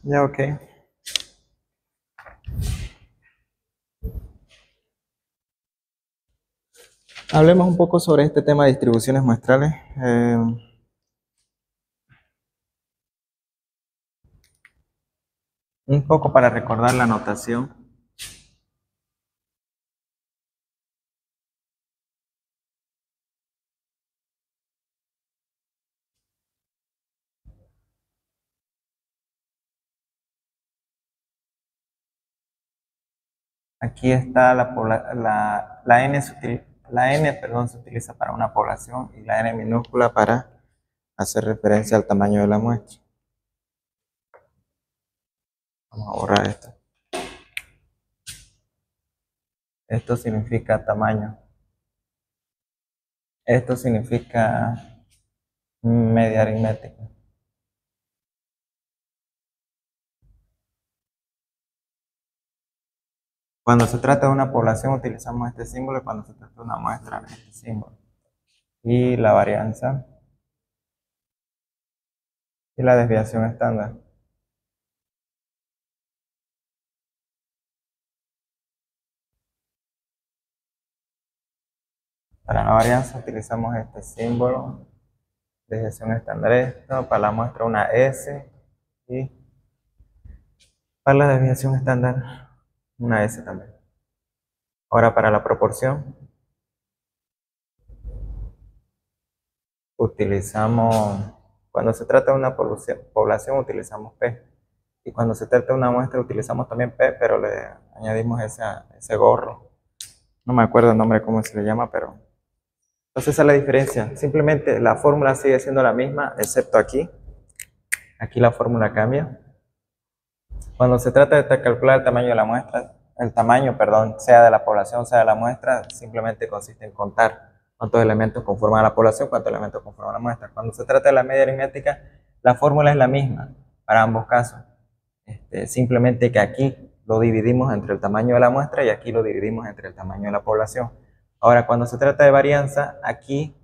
Ya, ok. Hablemos un poco sobre este tema de distribuciones muestrales. Un poco para recordar la notación. Aquí está la N, la N, perdón, se utiliza para una población y la N minúscula para hacer referencia al tamaño de la muestra. Vamos a borrar esto. Esto significa tamaño. Esto significa media aritmética. Cuando se trata de una población utilizamos este símbolo y cuando se trata de una muestra este símbolo. Y la varianza y la desviación estándar. Para la varianza utilizamos este símbolo, desviación estándar esto, para la muestra una S y para la desviación estándar una S también. Ahora para la proporción utilizamos, cuando se trata de una población utilizamos P y cuando se trata de una muestra utilizamos también P, pero le añadimos ese gorro. No me acuerdo el nombre cómo se le llama, pero entonces esa es la diferencia. Simplemente la fórmula sigue siendo la misma, excepto aquí. Aquí la fórmula cambia. Cuando se trata de calcular el tamaño de la muestra, el tamaño, perdón, sea de la población, sea de la muestra, simplemente consiste en contar cuántos elementos conforman a la población, cuántos elementos conforman a la muestra. Cuando se trata de la media aritmética, la fórmula es la misma para ambos casos. Simplemente que aquí lo dividimos entre el tamaño de la muestra y aquí lo dividimos entre el tamaño de la población. Ahora, cuando se trata de varianza, aquí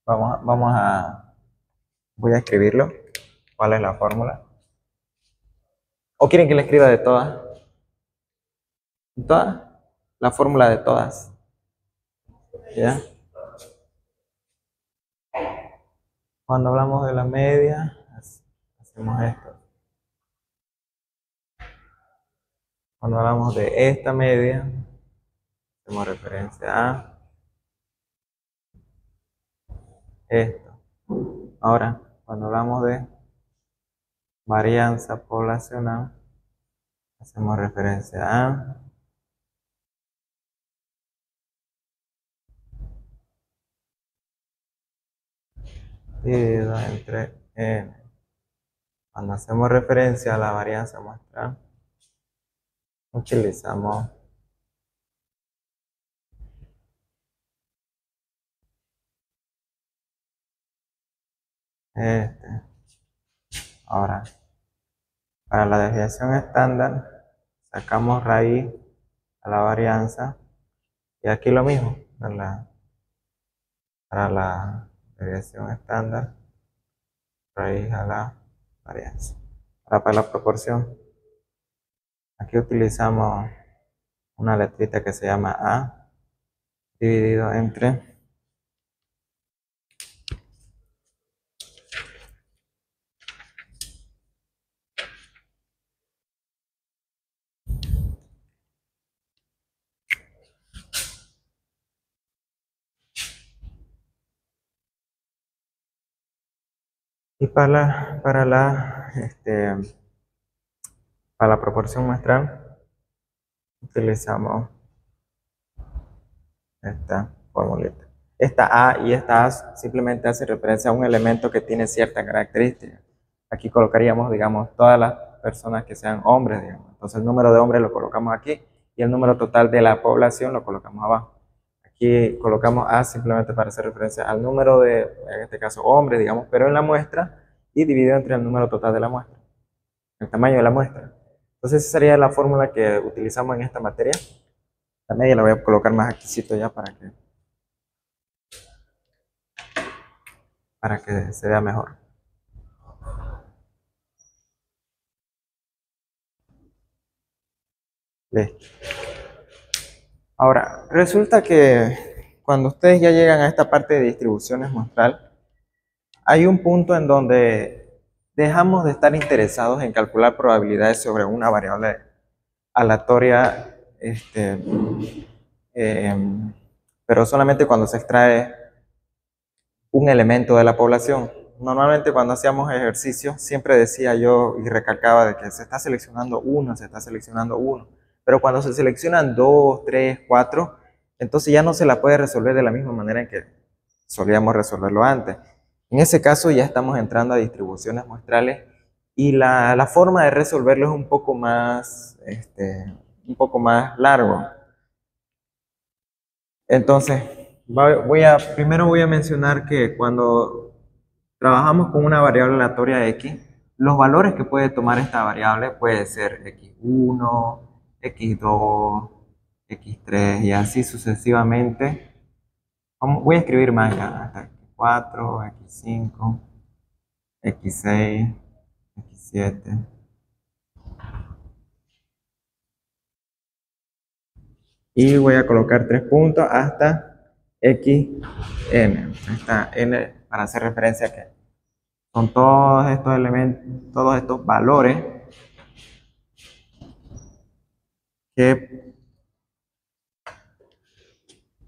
voy a escribirlo. ¿Cuál es la fórmula? ¿O quieren que le escriba de todas? ¿Todas? La fórmula de todas. ¿Ya? Cuando hablamos de la media, hacemos esto. Cuando hablamos de esta media, hacemos referencia a esto. Ahora, cuando hablamos de varianza poblacional, hacemos referencia a dividido entre n. Cuando hacemos referencia a la varianza muestral, utilizamos este. Ahora, para la desviación estándar, sacamos raíz a la varianza y aquí lo mismo, para la desviación estándar, raíz a la varianza. Ahora para la proporción, aquí utilizamos una letrita que se llama A dividido entre y para la proporción muestral utilizamos esta formulita. Esta A y esta A simplemente hace referencia a un elemento que tiene cierta característica. Aquí colocaríamos, digamos, todas las personas que sean hombres, digamos. Entonces el número de hombres lo colocamos aquí y el número total de la población lo colocamos abajo. Aquí colocamos A simplemente para hacer referencia al número de, en este caso, hombres, digamos, pero en la muestra y dividido entre el número total de la muestra, el tamaño de la muestra. Entonces esa sería la fórmula que utilizamos en esta materia. La media la voy a colocar más aquí ya para que se vea mejor. Listo. Ahora, resulta que cuando ustedes ya llegan a esta parte de distribuciones muestral, hay un punto en donde dejamos de estar interesados en calcular probabilidades sobre una variable aleatoria, eh, pero solamente cuando se extrae un elemento de la población. Normalmente cuando hacíamos ejercicio siempre decía yo y recalcaba de que se está seleccionando uno, se está seleccionando uno, pero cuando se seleccionan dos, tres, cuatro, entonces ya no se la puede resolver de la misma manera en que solíamos resolverlo antes. En ese caso ya estamos entrando a distribuciones muestrales y la forma de resolverlo es un poco más largo. Entonces, primero voy a mencionar que cuando trabajamos con una variable aleatoria x, los valores que puede tomar esta variable puede ser x1, x2, x3 y así sucesivamente. Voy a escribir más ya, hasta x4, x5, x6, x7. Y voy a colocar 3 puntos hasta xn. Esta n para hacer referencia a que son todos estos elementos, todos estos valores que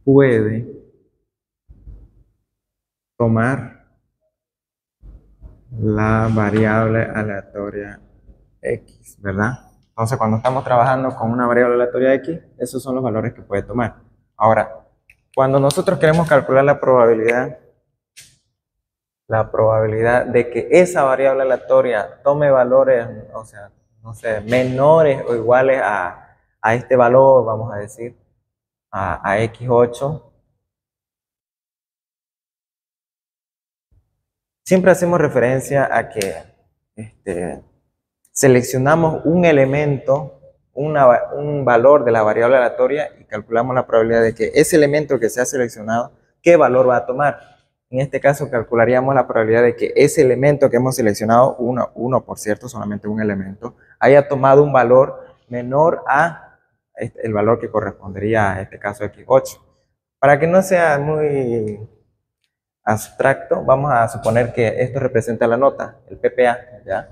puede tomar la variable aleatoria x, ¿verdad? Entonces, cuando estamos trabajando con una variable aleatoria x, esos son los valores que puede tomar. Ahora, cuando nosotros queremos calcular la probabilidad de que esa variable aleatoria tome valores, o sea, no sé, menores o iguales a este valor, vamos a decir, a x8, siempre hacemos referencia a que seleccionamos un elemento, un valor de la variable aleatoria y calculamos la probabilidad de que ese elemento que se ha seleccionado, qué valor va a tomar. En este caso calcularíamos la probabilidad de que ese elemento que hemos seleccionado, uno por cierto, solamente un elemento, haya tomado un valor menor a el valor que correspondería a este caso x8. Para que no sea muy abstracto, vamos a suponer que esto representa la nota, el PPA, ¿ya?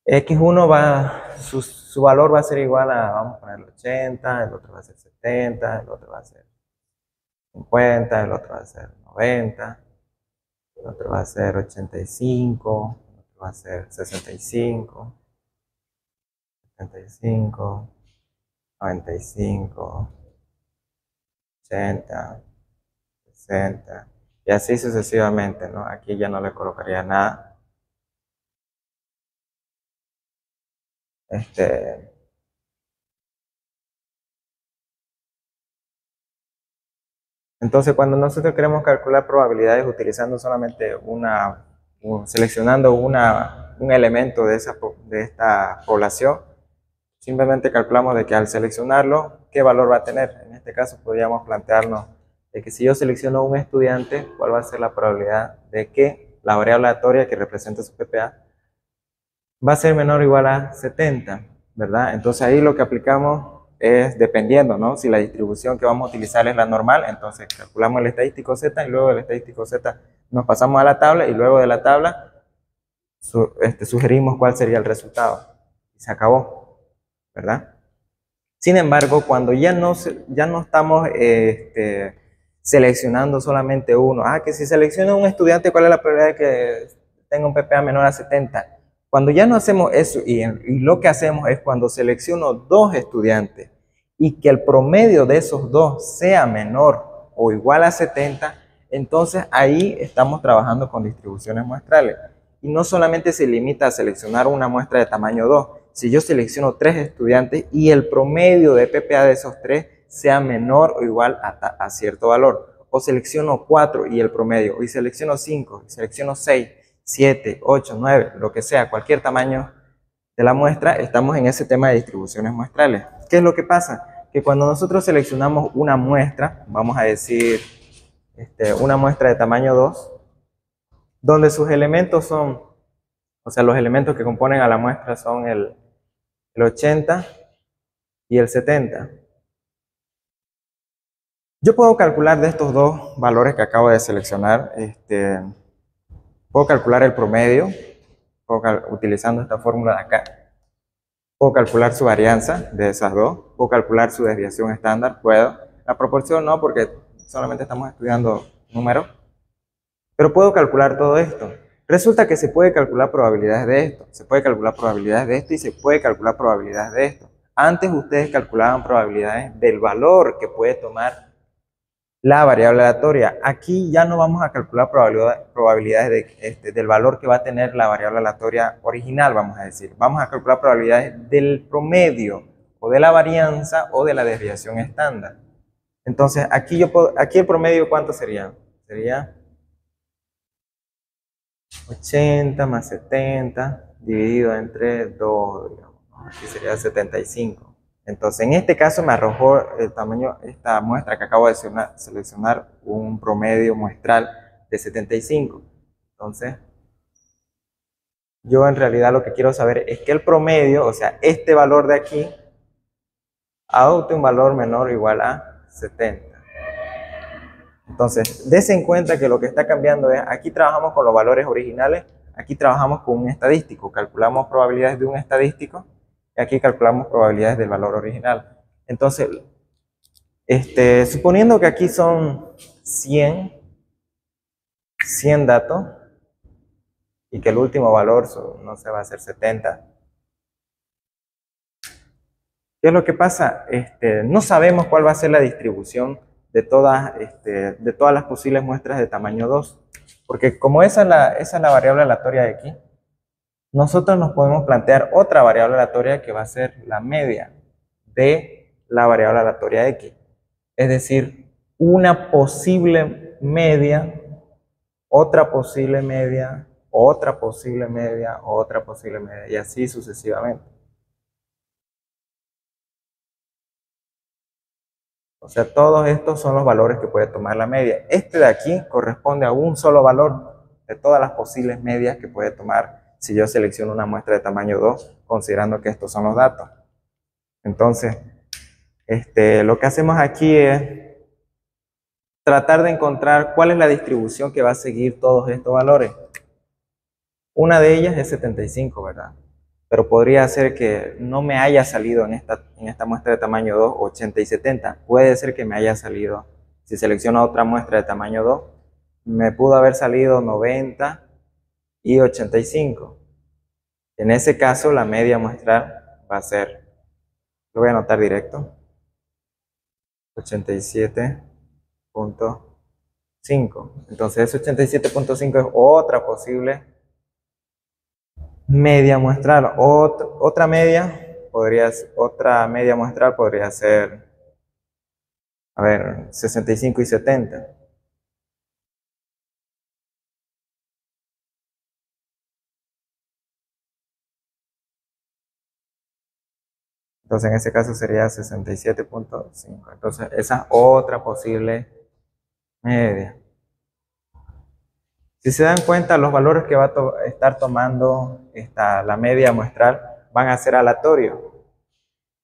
X1 su valor va a ser igual a, vamos a ponerle 80, el otro va a ser 70, el otro va a ser 50, el otro va a ser 90, el otro va a ser 85, el otro va a ser 65, 75, 95, 80, 60, y así sucesivamente, ¿no? Aquí ya no le colocaría nada. Entonces, cuando nosotros queremos calcular probabilidades utilizando solamente seleccionando un elemento de esta población, simplemente calculamos de que al seleccionarlo, ¿qué valor va a tener? En este caso podríamos plantearnos de que si yo selecciono un estudiante, ¿cuál va a ser la probabilidad de que la variable aleatoria que representa su PPA va a ser menor o igual a 70, ¿verdad? Entonces ahí lo que aplicamos es dependiendo, ¿no? Si la distribución que vamos a utilizar es la normal, entonces calculamos el estadístico Z y luego del estadístico Z nos pasamos a la tabla y luego de la tabla sugerimos cuál sería el resultado. Y se acabó, ¿verdad? Sin embargo, cuando ya no estamos seleccionando solamente uno, que si selecciono un estudiante, ¿cuál es la probabilidad de que tenga un PPA menor a 70? Cuando ya no hacemos eso y lo que hacemos es cuando selecciono dos estudiantes y que el promedio de esos dos sea menor o igual a 70, entonces ahí estamos trabajando con distribuciones muestrales. Y no solamente se limita a seleccionar una muestra de tamaño 2. Si yo selecciono 3 estudiantes y el promedio de PPA de esos 3 sea menor o igual a cierto valor, o selecciono 4 y el promedio, y selecciono 5, y selecciono 6, 7, 8, 9, lo que sea, cualquier tamaño de la muestra, estamos en ese tema de distribuciones muestrales. ¿Qué es lo que pasa? Que cuando nosotros seleccionamos una muestra, vamos a decir una muestra de tamaño 2, donde sus elementos son O sea, los elementos que componen a la muestra son el 80 y el 70. Yo puedo calcular de estos dos valores que acabo de seleccionar, puedo calcular el promedio, utilizando esta fórmula de acá. Puedo calcular su varianza de esas dos, puedo calcular su desviación estándar, puedo. La proporción no, porque solamente estamos estudiando números, pero puedo calcular todo esto. Resulta que se puede calcular probabilidades de esto, se puede calcular probabilidades de esto y se puede calcular probabilidades de esto. Antes ustedes calculaban probabilidades del valor que puede tomar la variable aleatoria. Aquí ya no vamos a calcular probabilidades del valor que va a tener la variable aleatoria original, vamos a decir. Vamos a calcular probabilidades del promedio, o de la varianza, o de la desviación estándar. Entonces, aquí el promedio, ¿cuánto sería? Sería 80 más 70 dividido entre 2, digamos. Aquí sería 75. Entonces, en este caso me arrojó el tamaño, esta muestra que acabo de seleccionar, un promedio muestral de 75. Entonces, yo en realidad lo que quiero saber es que el promedio, o sea, este valor de aquí, adopte un valor menor o igual a 70. Entonces, dense en cuenta que lo que está cambiando es, aquí trabajamos con los valores originales, aquí trabajamos con un estadístico, calculamos probabilidades de un estadístico, y aquí calculamos probabilidades del valor original. Entonces, suponiendo que aquí son 100 datos, y que el último valor, no sé, va a ser 70. ¿Qué es lo que pasa? No sabemos cuál va a ser la distribución de todas las posibles muestras de tamaño 2. Porque como esa es la variable aleatoria de aquí, nosotros nos podemos plantear otra variable aleatoria que va a ser la media de la variable aleatoria X. Es decir, una posible media, otra posible media, otra posible media, otra posible media, y así sucesivamente. O sea, todos estos son los valores que puede tomar la media. Este de aquí corresponde a un solo valor de todas las posibles medias que puede tomar si yo selecciono una muestra de tamaño 2, considerando que estos son los datos. Entonces, lo que hacemos aquí es tratar de encontrar cuál es la distribución que va a seguir todos estos valores. Una de ellas es 75, ¿verdad? Pero podría ser que no me haya salido en esta muestra de tamaño 2, 80 y 70. Puede ser que me haya salido, si selecciono otra muestra de tamaño 2, me pudo haber salido 90 y 85. En ese caso, la media muestral va a ser, lo voy a anotar directo, 87.5. Entonces, ese 87.5 es otra posible media muestral. Otra media muestral podría ser, a ver, 65 y 70. Entonces, en ese caso sería 67.5. Entonces, esa es otra posible media. Si se dan cuenta, los valores que va a estar tomando la media muestral van a ser aleatorios.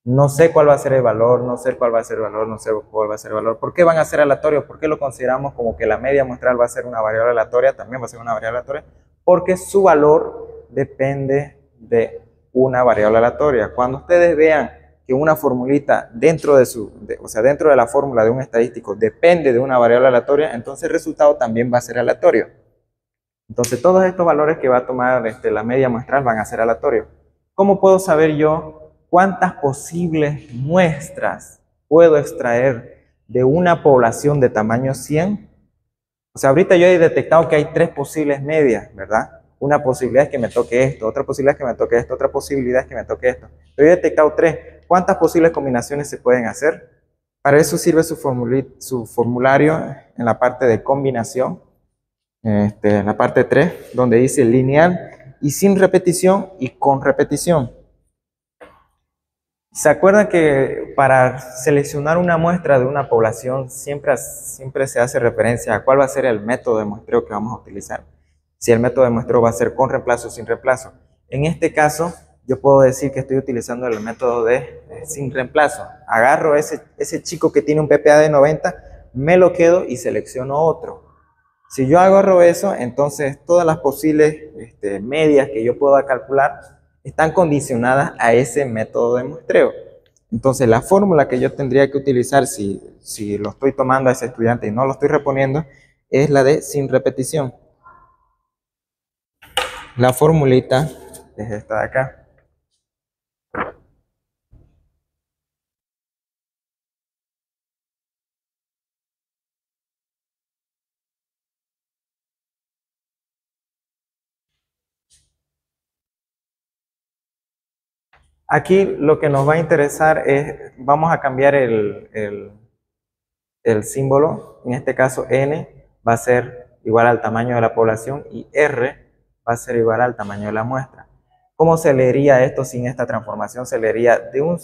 No sé cuál va a ser el valor, no sé cuál va a ser el valor, no sé cuál va a ser el valor. ¿Por qué van a ser aleatorios? ¿Por qué lo consideramos como que la media muestral va a ser una variable aleatoria? También va a ser una variable aleatoria. Porque su valor depende de una variable aleatoria. Cuando ustedes vean que una formulita dentro de la fórmula de un estadístico depende de una variable aleatoria, entonces el resultado también va a ser aleatorio. Entonces todos estos valores que va a tomar la media muestral van a ser aleatorios. ¿Cómo puedo saber yo cuántas posibles muestras puedo extraer de una población de tamaño 100? O sea, ahorita yo he detectado que hay 3 posibles medias, ¿verdad? Una posibilidad es que me toque esto, otra posibilidad es que me toque esto, otra posibilidad es que me toque esto. Pero he detectado 3. ¿Cuántas posibles combinaciones se pueden hacer? Para eso sirve su formulario en la parte de combinación. En la parte 3, donde dice lineal y sin repetición y con repetición. ¿Se acuerdan que para seleccionar una muestra de una población siempre se hace referencia a cuál va a ser el método de muestreo que vamos a utilizar? si el método de muestreo va a ser con reemplazo o sin reemplazo. En este caso, yo puedo decir que estoy utilizando el método de sin reemplazo. Agarro ese chico que tiene un PPA de 90, me lo quedo y selecciono otro. Si yo agarro eso, entonces todas las posibles medias que yo pueda calcular están condicionadas a ese método de muestreo. Entonces la fórmula que yo tendría que utilizar si lo estoy tomando a ese estudiante y no lo estoy reponiendo es la de sin repetición. La formulita es esta de acá. Aquí lo que nos va a interesar es, vamos a cambiar el símbolo, en este caso n va a ser igual al tamaño de la población y r va a ser igual al tamaño de la muestra. ¿Cómo se leería esto sin esta transformación? Se leería de un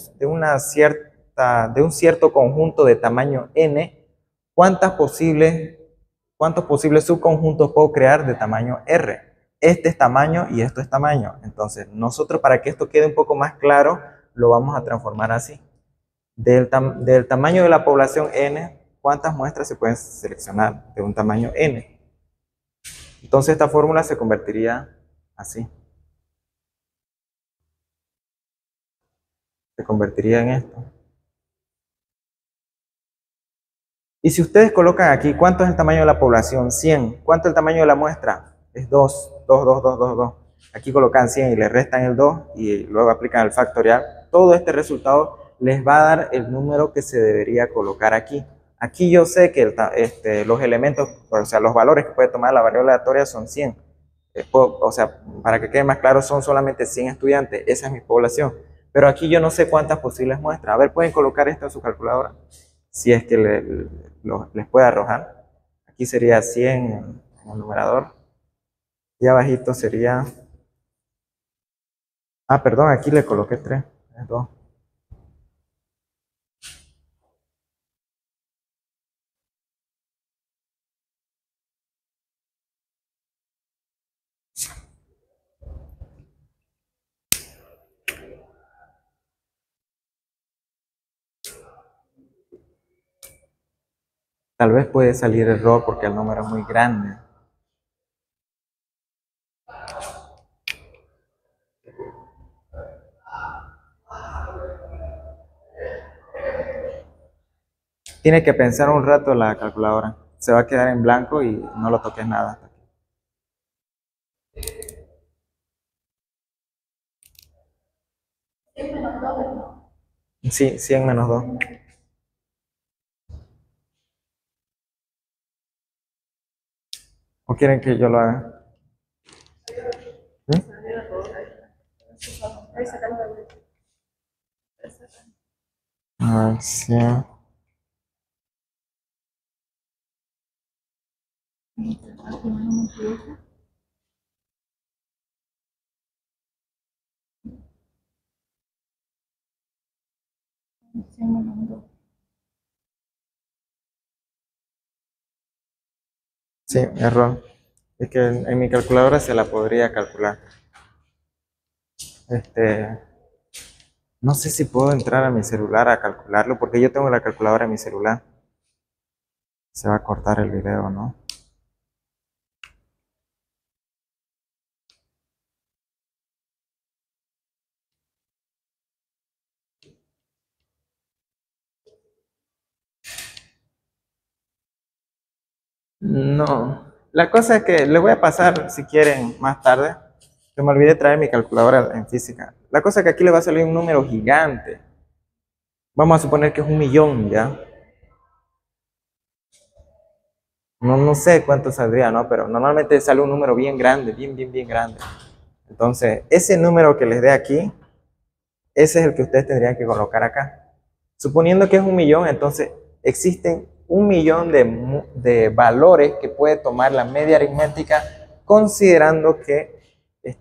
cierto conjunto de tamaño n, ¿cuántos posibles subconjuntos puedo crear de tamaño r? Este es tamaño y esto es tamaño. Entonces, nosotros para que esto quede un poco más claro, lo vamos a transformar así. Del tamaño de la población n, ¿cuántas muestras se pueden seleccionar de un tamaño n? Entonces esta fórmula se convertiría así. Se convertiría en esto. Y si ustedes colocan aquí, ¿cuánto es el tamaño de la población? 100. ¿Cuánto es el tamaño de la muestra? Es 2, 2, 2, 2, 2, 2. Aquí colocan 100 y le restan el 2 y luego aplican el factorial. Todo este resultado les va a dar el número que se debería colocar aquí. Aquí yo sé que los elementos, o sea, los valores que puede tomar la variable aleatoria son 100. O sea, para que quede más claro, son solamente 100 estudiantes. Esa es mi población. Pero aquí yo no sé cuántas posibles muestras. A ver, ¿pueden colocar esto en su calculadora? Si es que les puede arrojar. Aquí sería 100 en el numerador. Y abajito sería... Ah, perdón, aquí le coloqué 3. Es 2. Tal vez puede salir error porque el número es muy grande. Tiene que pensar un rato la calculadora. Se va a quedar en blanco y no lo toques nada. Sí, 100 menos 2. ¿O quieren que yo lo haga? ¿Sí? A ver, 100. Sí, error. Es que en mi calculadora se la podría calcular. No sé si puedo entrar a mi celular a calcularlo, porque yo tengo la calculadora en mi celular. Se va a cortar el video, ¿no? No. La cosa es que les voy a pasar, si quieren, más tarde. Que me olvidé traer mi calculadora en física. La cosa es que aquí le va a salir un número gigante. Vamos a suponer que es 1.000.000, ¿ya? No sé cuánto saldría, ¿no? Pero normalmente sale un número bien grande, bien grande. Entonces, ese número que les dé aquí, ese es el que ustedes tendrían que colocar acá. Suponiendo que es 1.000.000, entonces existen 1.000.000 de valores que puede tomar la media aritmética, considerando que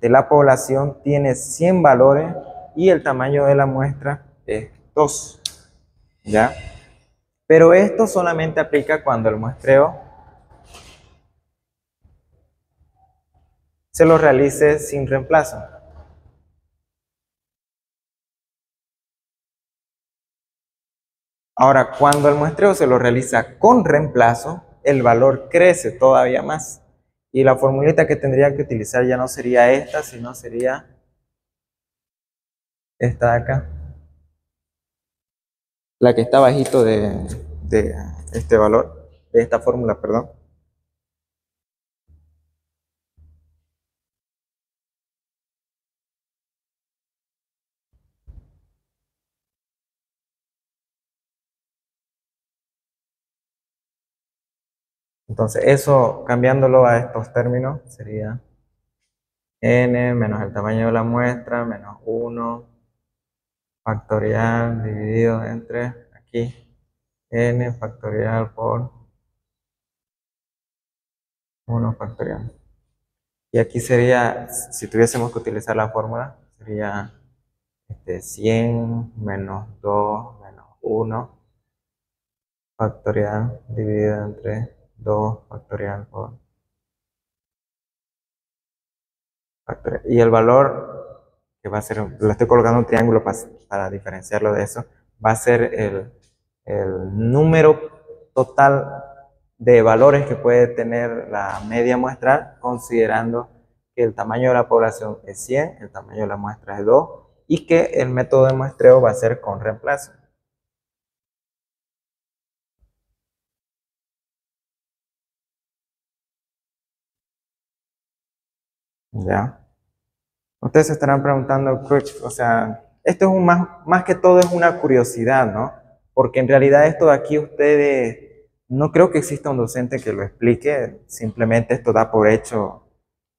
la población tiene 100 valores y el tamaño de la muestra es 2. ¿Ya? Pero esto solamente aplica cuando el muestreo se lo realice sin reemplazo. Ahora, cuando el muestreo se lo realiza con reemplazo, el valor crece todavía más. Y la formulita que tendría que utilizar ya no sería esta, sino sería esta de acá. La que está bajito de este valor, de esta fórmula, perdón. Entonces, eso cambiándolo a estos términos sería n menos el tamaño de la muestra menos 1 factorial dividido entre aquí n factorial por 1 factorial. Y aquí sería, si tuviésemos que utilizar la fórmula, sería 100 menos 2 menos 1 factorial dividido entre 2 factorial por factorial. Y el valor que va a ser, le estoy colocando un triángulo para diferenciarlo de eso, va a ser el número total de valores que puede tener la media muestral, considerando que el tamaño de la población es 100, el tamaño de la muestra es 2 y que el método de muestreo va a ser con reemplazo. ¿Ya? Ustedes se estarán preguntando, o sea, esto es más que todo es una curiosidad, ¿no? Porque en realidad esto de aquí ustedes, no creo que exista un docente que lo explique, simplemente esto da por hecho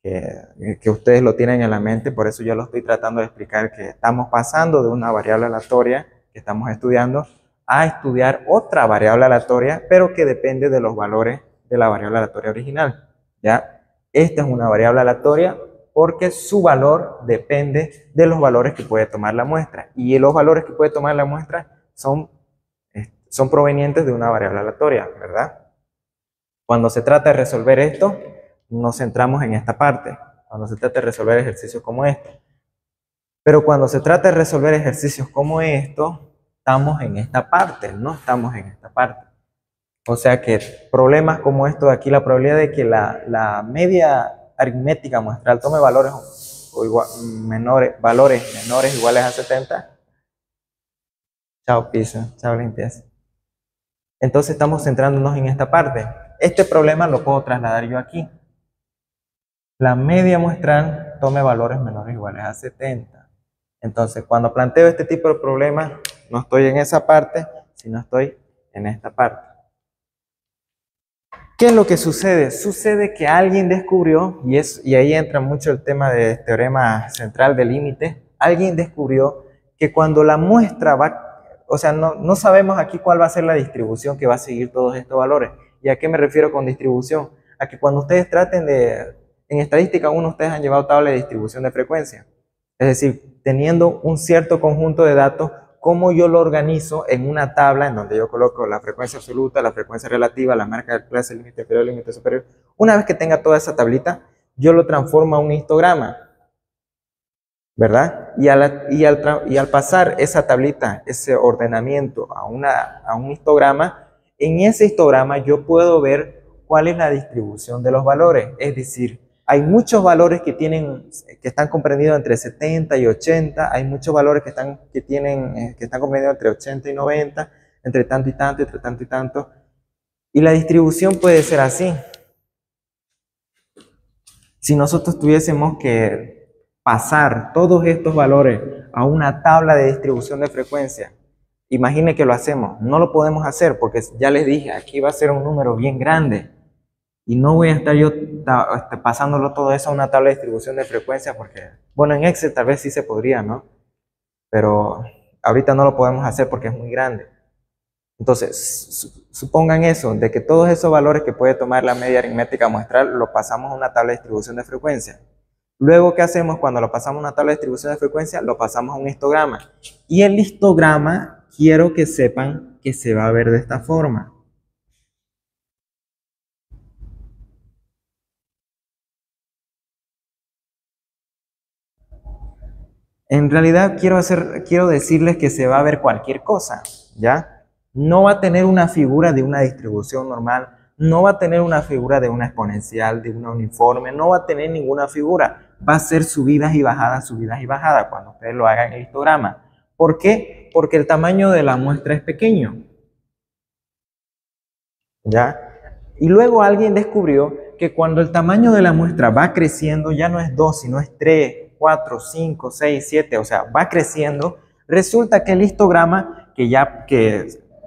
que ustedes lo tienen en la mente, por eso yo lo estoy tratando de explicar que estamos pasando de una variable aleatoria que estamos estudiando a estudiar otra variable aleatoria, pero que depende de los valores de la variable aleatoria original, ¿ya? Esta es una variable aleatoria porque su valor depende de los valores que puede tomar la muestra, y los valores que puede tomar la muestra son provenientes de una variable aleatoria, ¿verdad? Cuando se trata de resolver esto, nos centramos en esta parte, cuando se trata de resolver ejercicios como este. Pero cuando se trata de resolver ejercicios como esto, estamos en esta parte, no estamos en esta parte. O sea que problemas como esto de aquí, la probabilidad de que la media aritmética muestral tome valores menores iguales a 70. Chao piso, chao limpieza. Entonces estamos centrándonos en esta parte. Este problema lo puedo trasladar yo aquí. La media muestral tome valores menores o iguales a 70. Entonces, cuando planteo este tipo de problemas, no estoy en esa parte, sino estoy en esta parte. ¿Qué es lo que sucede? Sucede que alguien descubrió, y ahí entra mucho el tema del teorema central del límite, alguien descubrió que cuando la muestra va, o sea, no sabemos aquí cuál va a ser la distribución que va a seguir todos estos valores. ¿Y a qué me refiero con distribución? A que cuando ustedes traten en estadística 1 ustedes han llevado tabla de distribución de frecuencia. Es decir, teniendo un cierto conjunto de datos, cómo yo lo organizo en una tabla en donde yo coloco la frecuencia absoluta, la frecuencia relativa, la marca del clase, el límite inferior, el límite superior. Una vez que tenga toda esa tablita, yo lo transformo a un histograma, ¿verdad? Y al pasar esa tablita, ese ordenamiento a un histograma, en ese histograma yo puedo ver cuál es la distribución de los valores. Es decir, hay muchos valores que están comprendidos entre 70 y 80, hay muchos valores que están comprendidos entre 80 y 90, entre tanto y tanto, entre tanto y tanto. Y la distribución puede ser así. Si nosotros tuviésemos que pasar todos estos valores a una tabla de distribución de frecuencia, imagine que lo hacemos. No lo podemos hacer porque ya les dije, aquí va a ser un número bien grande. Y no voy a estar yo pasándolo todo eso a una tabla de distribución de frecuencia porque, bueno, en Excel tal vez sí se podría, ¿no? Pero ahorita no lo podemos hacer porque es muy grande. Entonces, supongan eso, de que todos esos valores que puede tomar la media aritmética muestral lo pasamos a una tabla de distribución de frecuencia. Luego, ¿qué hacemos cuando lo pasamos a una tabla de distribución de frecuencia? Lo pasamos a un histograma. Y el histograma, quiero que sepan que se va a ver de esta forma. En realidad quiero decirles que se va a ver cualquier cosa, ¿ya? No va a tener una figura de una distribución normal, no va a tener una figura de una exponencial, de una uniforme, no va a tener ninguna figura. Va a ser subidas y bajadas cuando ustedes lo hagan en el histograma. ¿Por qué? Porque el tamaño de la muestra es pequeño, ¿ya? Y luego alguien descubrió que cuando el tamaño de la muestra va creciendo, ya no es 2, sino es 3, 4, 5, 6, 7, o sea, va creciendo, resulta que el histograma que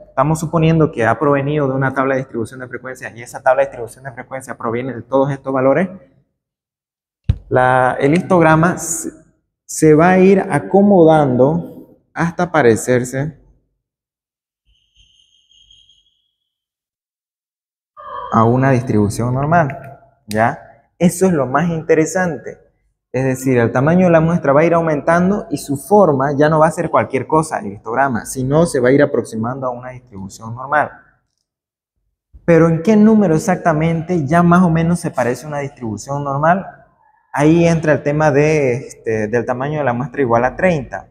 estamos suponiendo que ha provenido de una tabla de distribución de frecuencias y esa tabla de distribución de frecuencias proviene de todos estos valores, el histograma se va a ir acomodando hasta parecerse a una distribución normal, ¿ya? Eso es lo más interesante. Es decir, el tamaño de la muestra va a ir aumentando y su forma ya no va a ser cualquier cosa, el histograma, sino se va a ir aproximando a una distribución normal. Pero ¿en qué número exactamente ya más o menos se parece a una distribución normal? Ahí entra el tema del tamaño de la muestra igual a 30.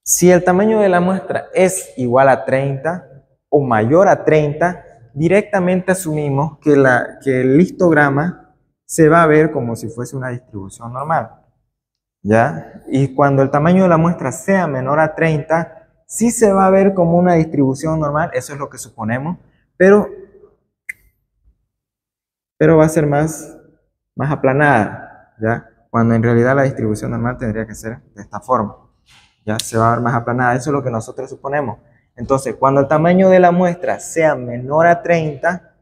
Si el tamaño de la muestra es igual a 30 o mayor a 30, directamente asumimos que el histograma se va a ver como si fuese una distribución normal, ¿ya? Y cuando el tamaño de la muestra sea menor a 30, sí se va a ver como una distribución normal, eso es lo que suponemos, pero va a ser más aplanada, ¿ya? Cuando en realidad la distribución normal tendría que ser de esta forma, ¿ya? Se va a ver más aplanada, eso es lo que nosotros suponemos. Entonces, cuando el tamaño de la muestra sea menor a 30,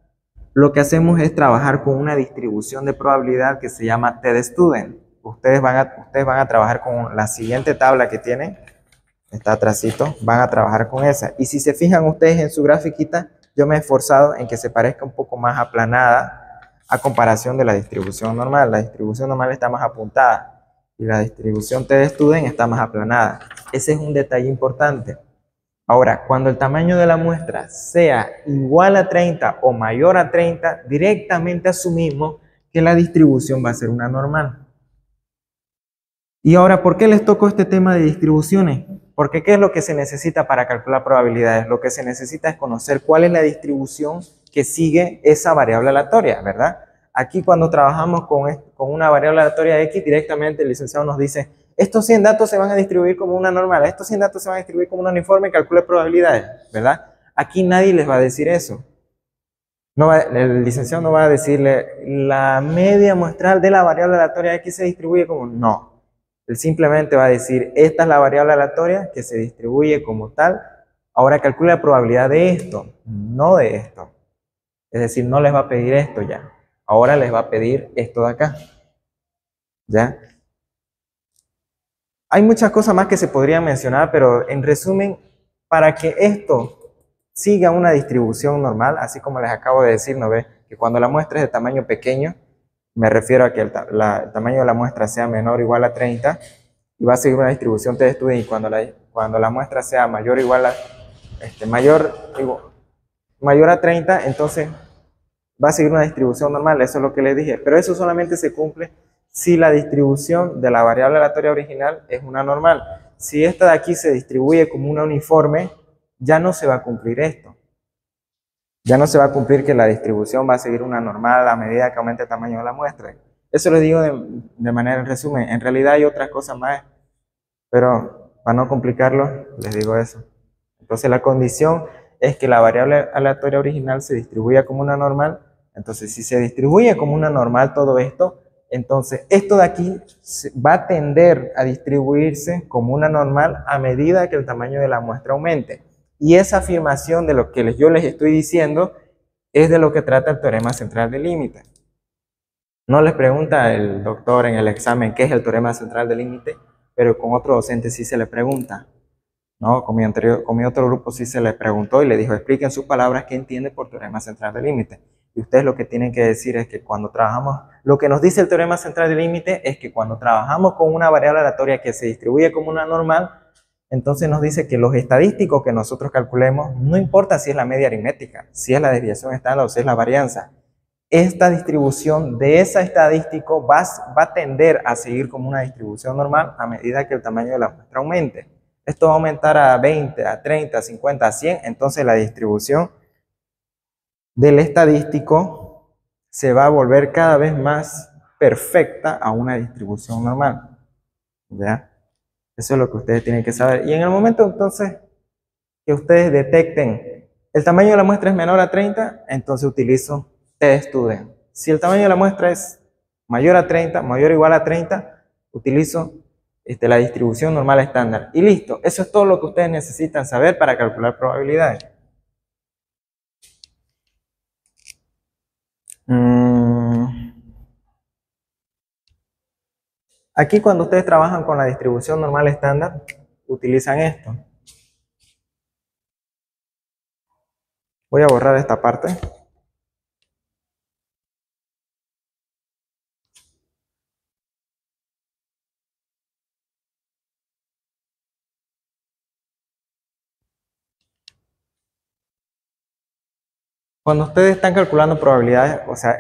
lo que hacemos es trabajar con una distribución de probabilidad que se llama TD-Student. Ustedes van a trabajar con la siguiente tabla que tienen, está atrásito, van a trabajar con esa. Y si se fijan ustedes en su grafiquita, yo me he esforzado en que se parezca un poco más aplanada a comparación de la distribución normal. La distribución normal está más apuntada y la distribución TD-Student está más aplanada. Ese es un detalle importante. Ahora, cuando el tamaño de la muestra sea igual a 30 o mayor a 30, directamente asumimos que la distribución va a ser una normal. Y ahora, ¿por qué les toco este tema de distribuciones? Porque ¿qué es lo que se necesita para calcular probabilidades? Lo que se necesita es conocer cuál es la distribución que sigue esa variable aleatoria, ¿verdad? Aquí cuando trabajamos con una variable aleatoria X, directamente el licenciado nos dice, estos 100 datos se van a distribuir como una normal, estos 100 datos se van a distribuir como una uniforme y calcule probabilidades, ¿verdad? Aquí nadie les va a decir eso. El licenciado no va a decirle, la media muestral de la variable aleatoria X se distribuye como, no. Él simplemente va a decir, esta es la variable aleatoria que se distribuye como tal, ahora calcula la probabilidad de esto, no de esto. Es decir, no les va a pedir esto ya, ahora les va a pedir esto de acá, ¿ya? Hay muchas cosas más que se podrían mencionar, pero en resumen, para que esto siga una distribución normal, así como les acabo de decir, ¿no ve? Que cuando la muestra es de tamaño pequeño, me refiero a que el tamaño de la muestra sea menor o igual a 30, y va a seguir una distribución T-Student, y cuando la muestra sea mayor o igual a, mayor a 30, entonces va a seguir una distribución normal, eso es lo que les dije, pero eso solamente se cumple si la distribución de la variable aleatoria original es una normal. Si esta de aquí se distribuye como una uniforme, ya no se va a cumplir esto. Ya no se va a cumplir que la distribución va a seguir una normal a medida que aumente el tamaño de la muestra. Eso lo digo de manera en resumen. En realidad hay otras cosas más, pero para no complicarlo, les digo eso. Entonces la condición es que la variable aleatoria original se distribuya como una normal. Entonces si se distribuye como una normal todo esto, entonces esto de aquí va a tender a distribuirse como una normal a medida que el tamaño de la muestra aumente. Y esa afirmación de lo que yo les estoy diciendo es de lo que trata el teorema central del límite. No les pregunta el doctor en el examen qué es el teorema central del límite, pero con otro docente sí se le pregunta. ¿No? Con mi otro grupo sí se le preguntó y le dijo, expliquen sus palabras qué entiende por teorema central del límite. Y ustedes lo que tienen que decir es que cuando trabajamos, lo que nos dice el teorema central del límite es que cuando trabajamos con una variable aleatoria que se distribuye como una normal, entonces nos dice que los estadísticos que nosotros calculemos, no importa si es la media aritmética, si es la desviación estándar o si es la varianza, esta distribución de esa estadístico va a tender a seguir como una distribución normal a medida que el tamaño de la muestra aumente. Esto va a aumentar a 20, a 30, a 50, a 100, entonces la distribución del estadístico se va a volver cada vez más perfecta a una distribución normal. ¿Ya? Eso es lo que ustedes tienen que saber. Y en el momento entonces que ustedes detecten el tamaño de la muestra es menor a 30, entonces utilizo t-student. Si el tamaño de la muestra es mayor a 30, mayor o igual a 30, utilizo la distribución normal estándar. Y listo, eso es todo lo que ustedes necesitan saber para calcular probabilidades. Aquí cuando ustedes trabajan con la distribución normal estándar, utilizan esto. Voy a borrar esta parte. Cuando ustedes están calculando probabilidades, o sea,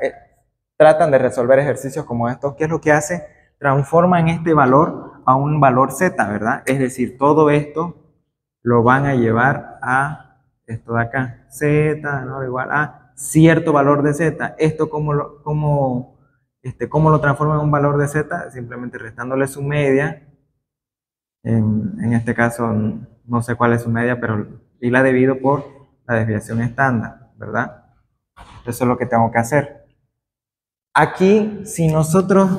tratan de resolver ejercicios como estos, ¿qué es lo que hace? Transforman este valor a un valor z, ¿verdad? Es decir, todo esto lo van a llevar a esto de acá, z, ¿no? Igual a cierto valor de z. ¿Esto cómo lo transforma en un valor de z? Simplemente restándole su media. En este caso, no sé cuál es su media, pero y la divido por la desviación estándar, ¿verdad? Eso es lo que tengo que hacer. Aquí, si nosotros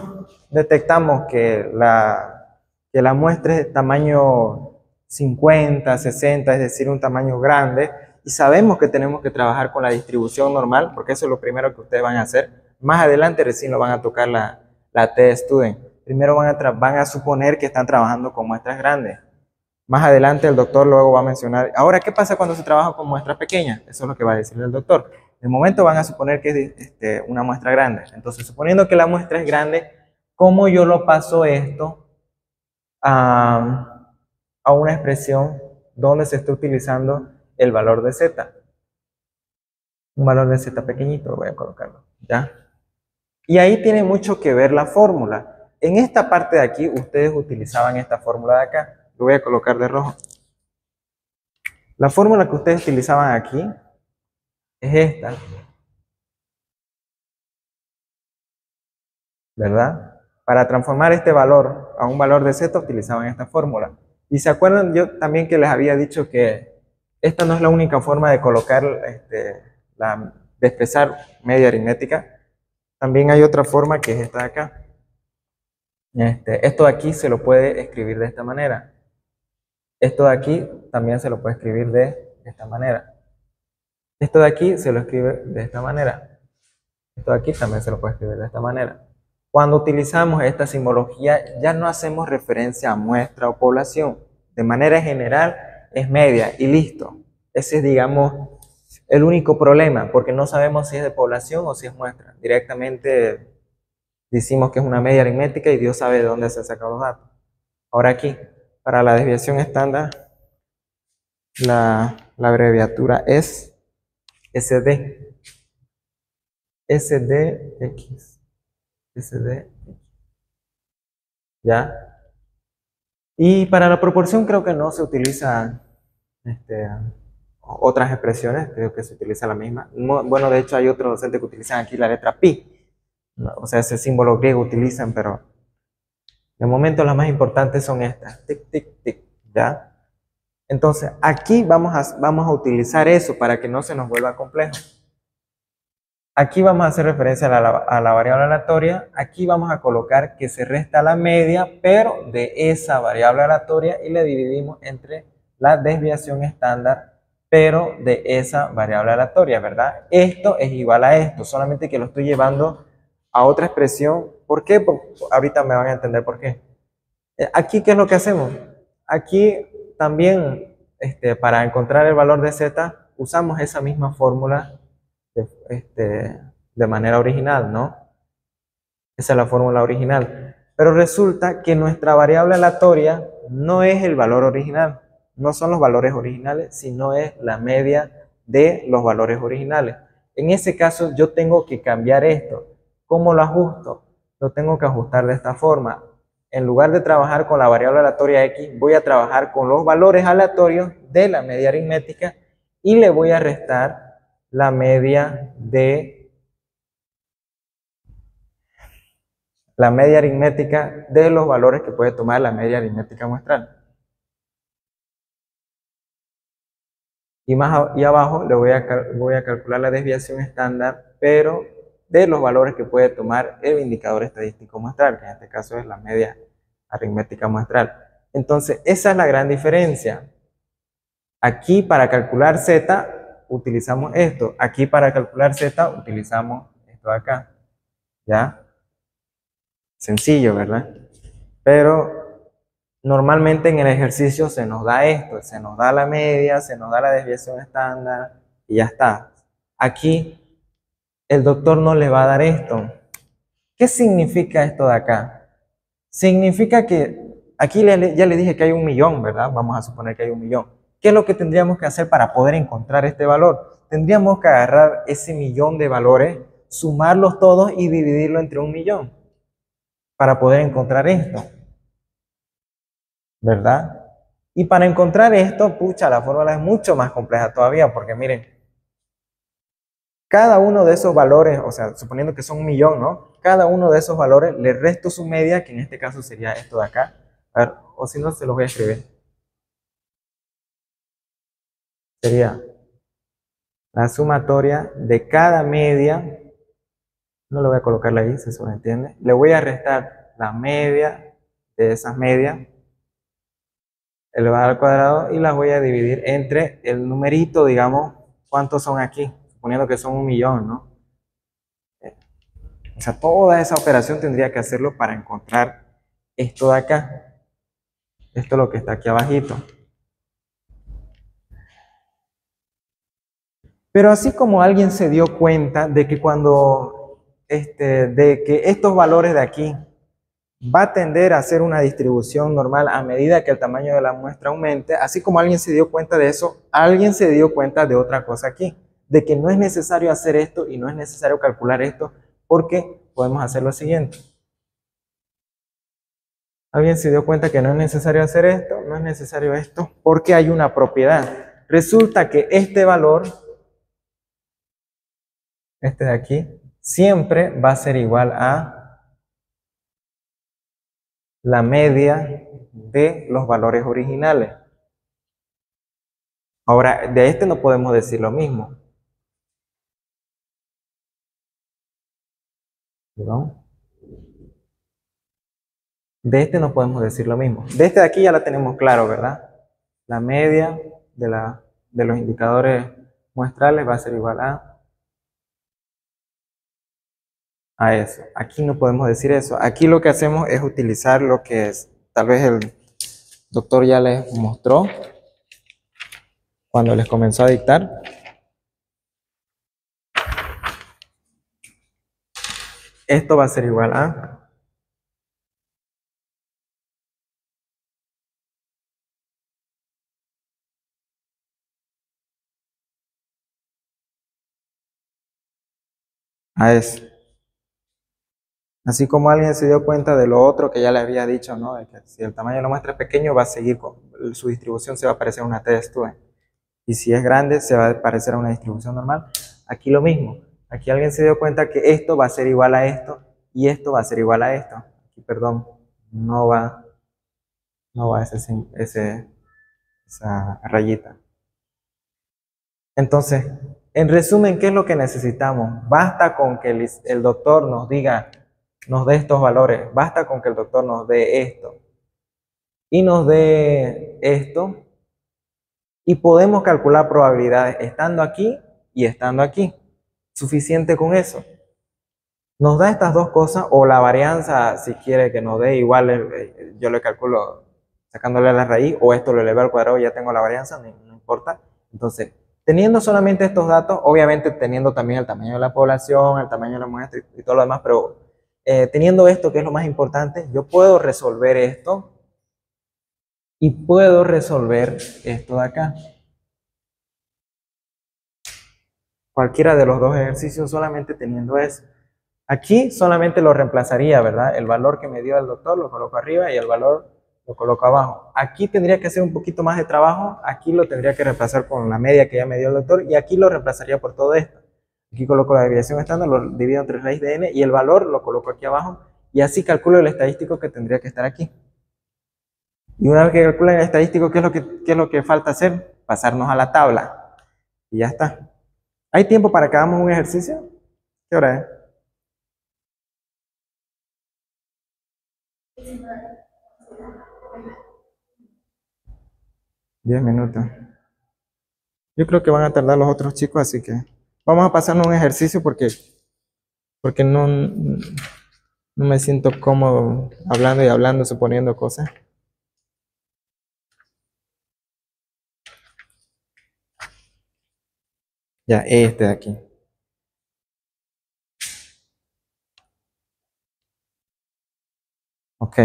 detectamos que la muestra es de tamaño 50, 60, es decir, un tamaño grande, y sabemos que tenemos que trabajar con la distribución normal, porque eso es lo primero que ustedes van a hacer. Más adelante recién lo van a tocar la t-student. Primero van a suponer que están trabajando con muestras grandes. Más adelante el doctor luego va a mencionar, ahora, ¿qué pasa cuando se trabaja con muestras pequeñas? Eso es lo que va a decir el doctor. De momento van a suponer que es una muestra grande. Entonces, suponiendo que la muestra es grande, ¿cómo yo lo paso esto a una expresión donde se está utilizando el valor de z? Un valor de z pequeñito, voy a colocarlo, ¿ya? Y ahí tiene mucho que ver la fórmula. En esta parte de aquí, ustedes utilizaban esta fórmula de acá. Lo voy a colocar de rojo. La fórmula que ustedes utilizaban aquí es esta, ¿verdad? Para transformar este valor a un valor de z utilizaban esta fórmula. Y se acuerdan yo también que les había dicho que esta no es la única forma de colocar, de expresar media aritmética. También hay otra forma que es esta de acá. Esto de aquí se lo puede escribir de esta manera. Esto de aquí también se lo puede escribir de esta manera. Esto de aquí se lo escribe de esta manera. Esto de aquí también se lo puede escribir de esta manera. Cuando utilizamos esta simbología ya no hacemos referencia a muestra o población. De manera general es media y listo. Ese es, digamos, el único problema, porque no sabemos si es de población o si es muestra. Directamente decimos que es una media aritmética y Dios sabe de dónde se sacan los datos. Ahora aquí, para la desviación estándar, la abreviatura es SD. SDX. SDX. ¿Ya? Y para la proporción creo que no se utilizan otras expresiones, creo que se utiliza la misma. Bueno, de hecho hay otros docentes que utilizan aquí la letra pi. O sea, ese símbolo griego utilizan, pero de momento las más importantes son estas. Tic, tic, tic. ¿Ya? Entonces, aquí vamos a utilizar eso para que no se nos vuelva complejo. Aquí vamos a hacer referencia a la variable aleatoria. Aquí vamos a colocar que se resta la media, pero de esa variable aleatoria y le dividimos entre la desviación estándar, pero de esa variable aleatoria, ¿verdad? Esto es igual a esto, solamente que lo estoy llevando a otra expresión. ¿Por qué? Porque ahorita me van a entender por qué. Aquí, ¿qué es lo que hacemos? Aquí también, para encontrar el valor de z, usamos esa misma fórmula de manera original, ¿no? Esa es la fórmula original. Pero resulta que nuestra variable aleatoria no es el valor original, no son los valores originales, sino es la media de los valores originales. En ese caso yo tengo que cambiar esto. ¿Cómo lo ajusto? Lo tengo que ajustar de esta forma. En lugar de trabajar con la variable aleatoria x, voy a trabajar con los valores aleatorios de la media aritmética y le voy a restar la media aritmética de los valores que puede tomar la media aritmética muestral. Y abajo le voy a calcular la desviación estándar, pero de los valores que puede tomar el indicador estadístico muestral, que en este caso es la media aritmética muestral. Entonces, esa es la gran diferencia. Aquí para calcular z utilizamos esto. Aquí para calcular z utilizamos esto de acá. ¿Ya? Sencillo, ¿verdad? Pero normalmente en el ejercicio se nos da esto, se nos da la media, se nos da la desviación estándar y ya está. Aquí el doctor no le va a dar esto. ¿Qué significa esto de acá? Significa que aquí ya le dije que hay 1.000.000, ¿verdad? Vamos a suponer que hay 1.000.000. ¿Qué es lo que tendríamos que hacer para poder encontrar este valor? Tendríamos que agarrar ese 1.000.000 de valores, sumarlos todos y dividirlo entre 1.000.000 para poder encontrar esto, ¿verdad? Y para encontrar esto, pucha, la fórmula es mucho más compleja todavía, porque miren, cada uno de esos valores, o sea, suponiendo que son 1.000.000, ¿no? Cada uno de esos valores le resto su media, que en este caso sería esto de acá. A ver, o si no, se los voy a escribir. Sería la sumatoria de cada media, no le voy a colocarla ahí, se sobreentiende. Le voy a restar la media de esas medias elevada al cuadrado y las voy a dividir entre el numerito, digamos, ¿cuántos son aquí? Suponiendo que son 1.000.000, ¿no? O sea, toda esa operación tendría que hacerlo para encontrar esto de acá. Esto es lo que está aquí abajito. Pero así como alguien se dio cuenta de que de que estos valores de aquí va a tender a ser una distribución normal a medida que el tamaño de la muestra aumente, así como alguien se dio cuenta de eso, alguien se dio cuenta de otra cosa aquí, de que no es necesario hacer esto y no es necesario calcular esto, porque podemos hacer lo siguiente. Alguien se dio cuenta que no es necesario hacer esto, no es necesario esto, porque hay una propiedad. Resulta que este valor, este de aquí, siempre va a ser igual a la media de los valores originales. Ahora, de este no podemos decir lo mismo. ¿Perdón? De este no podemos decir lo mismo. De este de aquí ya la tenemos claro, ¿verdad? La media de los indicadores muestrales va a ser igual a eso. Aquí no podemos decir eso. Aquí lo que hacemos es utilizar lo que es, tal vez el doctor ya les mostró cuando les comenzó a dictar. Esto va a ser igual a eso. Así como alguien se dio cuenta de lo otro que ya le había dicho, ¿no? De que si el tamaño de la muestra es pequeño, va a seguir su distribución se va a parecer a una T de Stuen. Y si es grande, se va a parecer a una distribución normal. Aquí lo mismo. Aquí alguien se dio cuenta que esto va a ser igual a esto y esto va a ser igual a esto. Aquí, perdón, no va esa rayita. Entonces, en resumen, ¿qué es lo que necesitamos? Basta con que el doctor nos diga, nos dé estos valores. Basta con que el doctor nos dé esto y nos dé esto y podemos calcular probabilidades estando aquí y estando aquí. Suficiente con eso. Nos da estas dos cosas o la varianza, si quiere que nos dé igual, yo le calculo sacándole la raíz o esto lo elevé al cuadrado y ya tengo la varianza, no importa. Entonces, teniendo solamente estos datos, obviamente teniendo también el tamaño de la población, el tamaño de la muestra y todo lo demás, pero teniendo esto que es lo más importante, yo puedo resolver esto y puedo resolver esto de acá. cualquiera de los dos ejercicios solamente teniendo eso. Aquí solamente lo reemplazaría, ¿verdad? El valor que me dio el doctor lo coloco arriba y el valor lo coloco abajo. Aquí tendría que hacer un poquito más de trabajo, aquí lo tendría que reemplazar con la media que ya me dio el doctor y aquí lo reemplazaría por todo esto. Aquí coloco la desviación estándar, lo divido entre raíz de n y el valor lo coloco aquí abajo y así calculo el estadístico que tendría que estar aquí. Y una vez que calculen el estadístico, ¿qué es lo que falta hacer? Pasarnos a la tabla y ya está. ¿Hay tiempo para que hagamos un ejercicio? ¿Qué hora es? 10 minutos. Yo creo que van a tardar los otros chicos, así que vamos a pasarnos un ejercicio porque no me siento cómodo hablando y hablando, suponiendo cosas. Ya, este de aquí. Ok.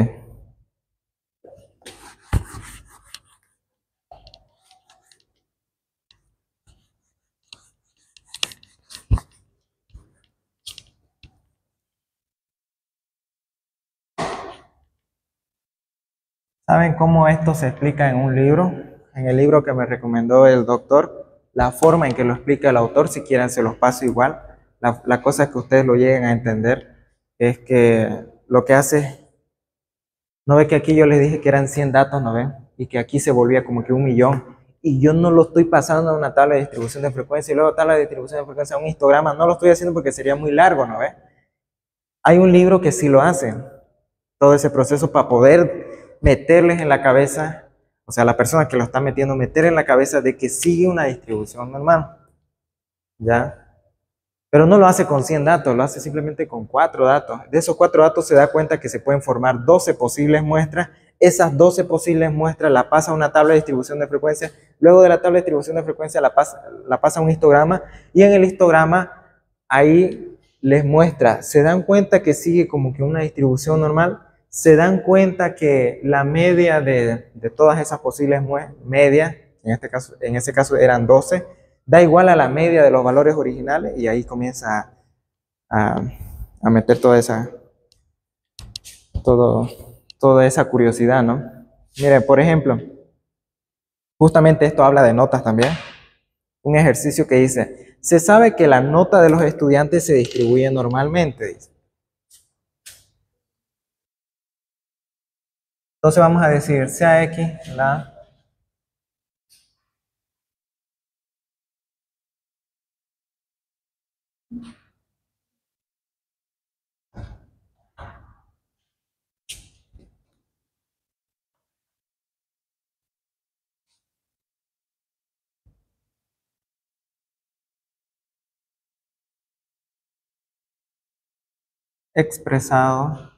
¿Saben cómo esto se explica en un libro? En el libro que me recomendó el doctor, la forma en que lo explica el autor, si quieren se los paso igual. La cosa es que ustedes lo lleguen a entender, es que lo que hace, no ve que aquí yo les dije que eran 100 datos, ¿no ven? Y que aquí se volvía como que 1.000.000. Y yo no lo estoy pasando a una tabla de distribución de frecuencia y luego tabla de distribución de frecuencia a un histograma. No lo estoy haciendo porque sería muy largo, ¿no ve? Hay un libro que sí lo hace, todo ese proceso para poder meterles en la cabeza, o sea, la persona que lo está metiendo, meter en la cabeza de que sigue una distribución normal, ¿ya? Pero no lo hace con 100 datos, lo hace simplemente con 4 datos. De esos 4 datos se da cuenta que se pueden formar 12 posibles muestras. Esas 12 posibles muestras la pasa a una tabla de distribución de frecuencia. Luego de la tabla de distribución de frecuencia la pasa a un histograma. Y en el histograma ahí les muestra. Se dan cuenta que sigue como que una distribución normal. Se dan cuenta que la media de todas esas posibles medias, en ese caso eran 12, da igual a la media de los valores originales y ahí comienza a, a meter todo, toda esa curiosidad, ¿no? Miren, por ejemplo, justamente esto habla de notas también. Un ejercicio que dice, se sabe que la nota de los estudiantes se distribuye normalmente, dice. Entonces vamos a decir, sea X la expresado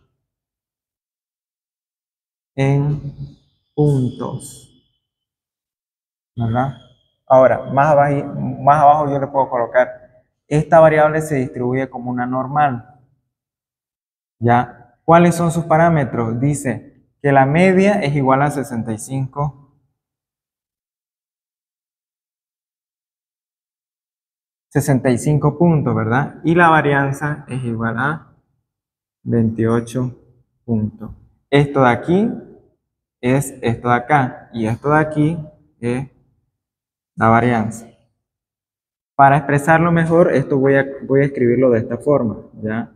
en puntos, ¿verdad? Ahora, más abajo yo le puedo colocar, esta variable se distribuye como una normal, ¿ya? ¿Cuáles son sus parámetros? Dice que la media es igual a 65 puntos, ¿verdad? Y la varianza es igual a 28 puntos. Esto de aquí es esto de acá y esto de aquí es la varianza. Para expresarlo mejor, esto voy a escribirlo de esta forma, ¿ya?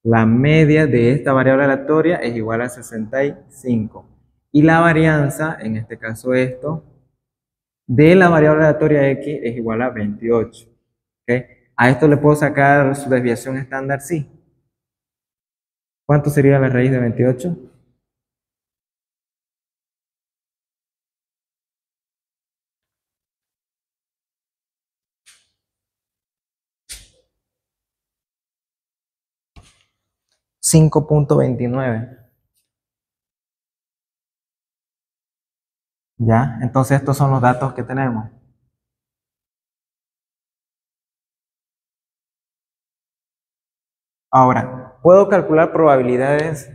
La media de esta variable aleatoria es igual a 65. Y la varianza, en este caso esto, de la variable aleatoria x es igual a 28. ¿Okay? A esto le puedo sacar su desviación estándar, sí. ¿Cuánto sería la raíz de 28? $5.29. ¿Ya? Entonces estos son los datos que tenemos. Ahora, ¿puedo calcular probabilidades?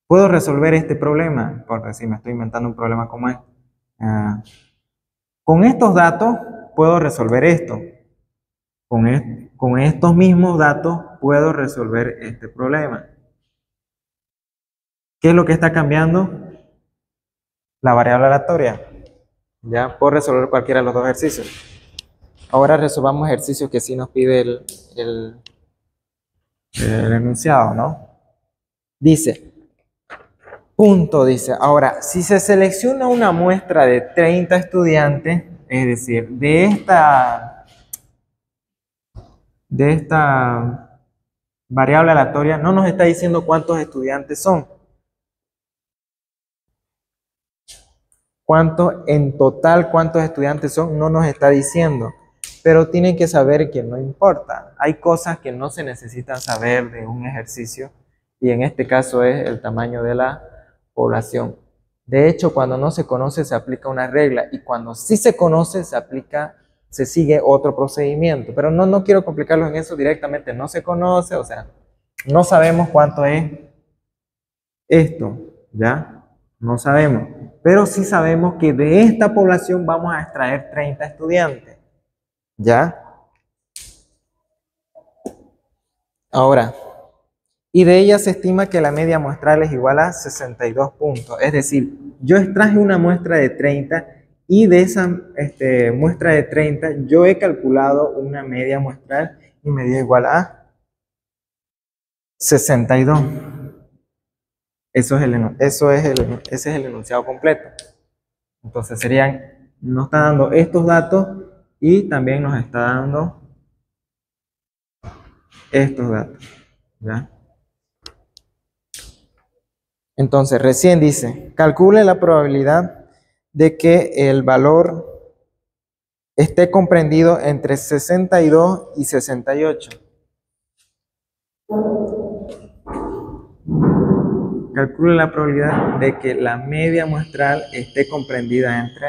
¿Puedo resolver este problema? Por decir, me estoy inventando un problema como este. Con estos datos puedo resolver esto. Con estos mismos datos puedo resolver este problema. ¿Qué es lo que está cambiando? La variable aleatoria. Ya puedo resolver cualquiera de los dos ejercicios. Ahora resolvamos ejercicios que sí nos pide el enunciado, ¿no? Dice, ahora, si se selecciona una muestra de 30 estudiantes, es decir, de esta variable aleatoria, no nos está diciendo cuántos estudiantes son. En total, cuántos estudiantes son, no nos está diciendo. Pero tienen que saber que no importa. Hay cosas que no se necesitan saber de un ejercicio, y en este caso es el tamaño de la población. De hecho, cuando no se conoce se aplica una regla, y cuando sí se conoce se sigue otro procedimiento. Pero no quiero complicarlo en eso directamente. No se conoce, o sea, no sabemos cuánto es esto, ¿ya? No sabemos. Pero sí sabemos que de esta población vamos a extraer 30 estudiantes, ¿ya? Ahora, y de ella se estima que la media muestral es igual a 62 puntos. Es decir, yo extraje una muestra de 30 y de esa muestra de 30 yo he calculado una media muestral y me dio igual a 62. Ese es el enunciado completo. Entonces nos está dando estos datos y también nos está dando estos datos, ¿ya? Entonces, recién dice, calcule la probabilidad de que el valor esté comprendido entre 62 y 68. Calcule la probabilidad de que la media muestral esté comprendida entre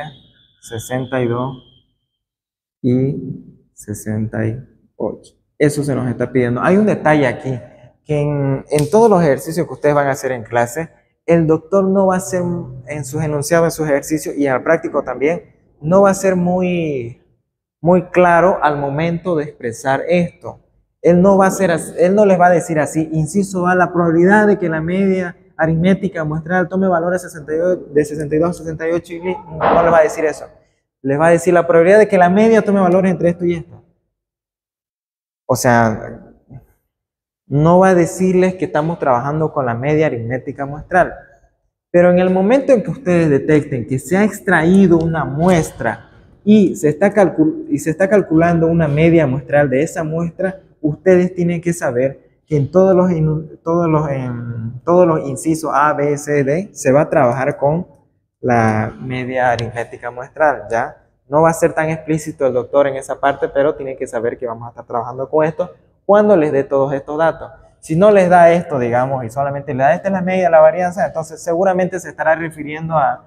62 y 68. Eso se nos está pidiendo. Hay un detalle aquí, que en todos los ejercicios que ustedes van a hacer en clase, el doctor no va a ser, en sus enunciados, en sus ejercicios y en el práctico también, no va a ser muy claro al momento de expresar esto. Él no les va a decir así, inciso A, la probabilidad de que la media aritmética muestral tome valores de 62 a 68, y no les va a decir eso. Les va a decir la probabilidad de que la media tome valores entre esto y esto. O sea, no va a decirles que estamos trabajando con la media aritmética muestral. Pero en el momento en que ustedes detecten que se ha extraído una muestra y se está calculando una media muestral de esa muestra, ustedes tienen que saber que en todos los incisos A, B, C, D se va a trabajar con la media aritmética muestral, ¿ya? No va a ser tan explícito el doctor en esa parte, pero tienen que saber que vamos a estar trabajando con esto cuando les dé todos estos datos. Si no les da esto, digamos, y solamente le da esta es la media, la varianza, entonces seguramente se estará refiriendo a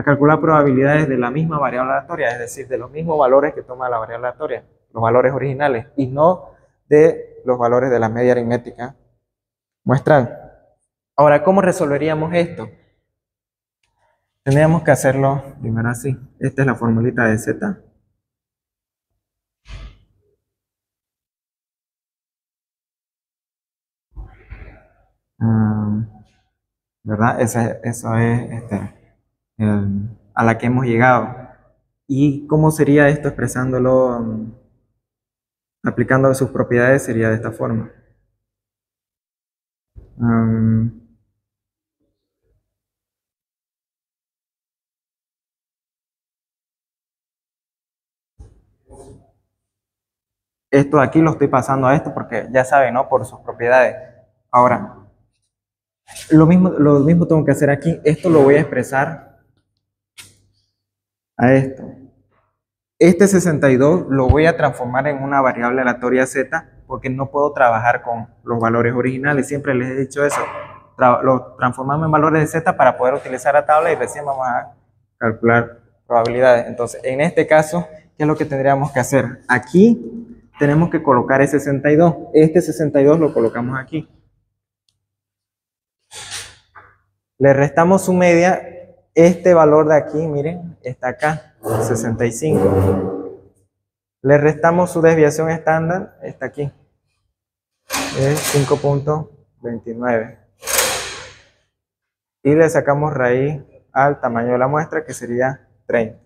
calcular probabilidades de la misma variable aleatoria, es decir, de los mismos valores que toma la variable aleatoria, los valores originales, y no de los valores de la media aritmética muestral. Ahora, ¿cómo resolveríamos esto? Tendríamos que hacerlo primero así. Esta es la formulita de Z. ¿Verdad? Eso es a la que hemos llegado. ¿Y cómo sería esto expresándolo, aplicando sus propiedades? Sería de esta forma. Esto de aquí lo estoy pasando a esto porque ya saben, ¿no? Por sus propiedades. Ahora, lo mismo tengo que hacer aquí. Esto lo voy a expresar a esto. Este 62 lo voy a transformar en una variable aleatoria Z porque no puedo trabajar con los valores originales. Siempre les he dicho eso. Lo transformamos en valores de Z para poder utilizar la tabla y recién vamos a calcular probabilidades. Entonces, en este caso, ¿qué es lo que tendríamos que hacer? Aquí tenemos que colocar el 62. Este 62 lo colocamos aquí. Le restamos su media. Este valor de aquí, miren, está acá, 65. Le restamos su desviación estándar, está aquí, es 5.29. Y le sacamos raíz al tamaño de la muestra, que sería 30.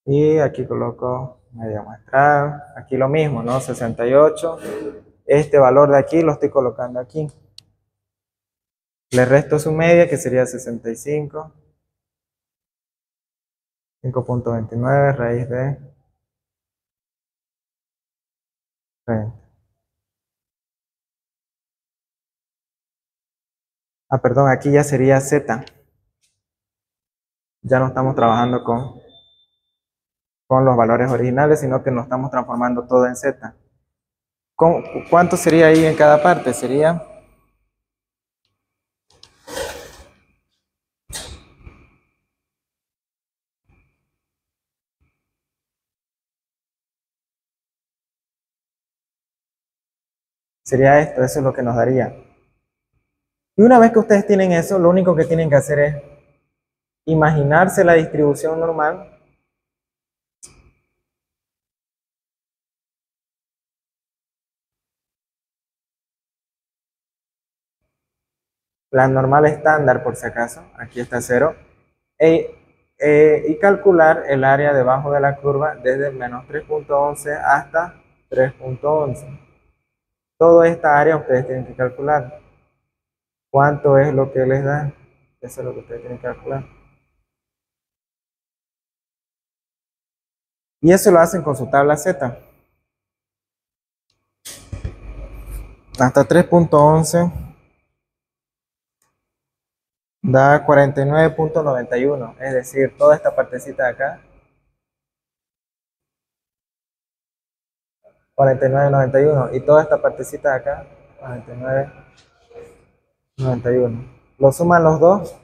Y aquí coloco media muestral, aquí lo mismo, ¿no? 68. Este valor de aquí lo estoy colocando aquí. Le resto su media, que sería 65. 5.29 raíz de 30. Ah, perdón, aquí ya sería Z. Ya no estamos trabajando con los valores originales, sino que nos estamos transformando todo en Z. ¿Cuánto sería ahí en cada parte? Sería esto, eso es lo que nos daría. Y una vez que ustedes tienen eso, lo único que tienen que hacer es imaginarse la distribución normal. La normal estándar, por si acaso, aquí está 0, y calcular el área debajo de la curva desde menos 3.11 hasta 3.11. Toda esta área ustedes tienen que calcular. ¿Cuánto es lo que les da? Eso es lo que ustedes tienen que calcular. Y eso lo hacen con su tabla Z. Hasta 3.11 da 49.91, es decir, toda esta partecita de acá, 49.91, y toda esta partecita de acá, 49.91. Lo suman los dos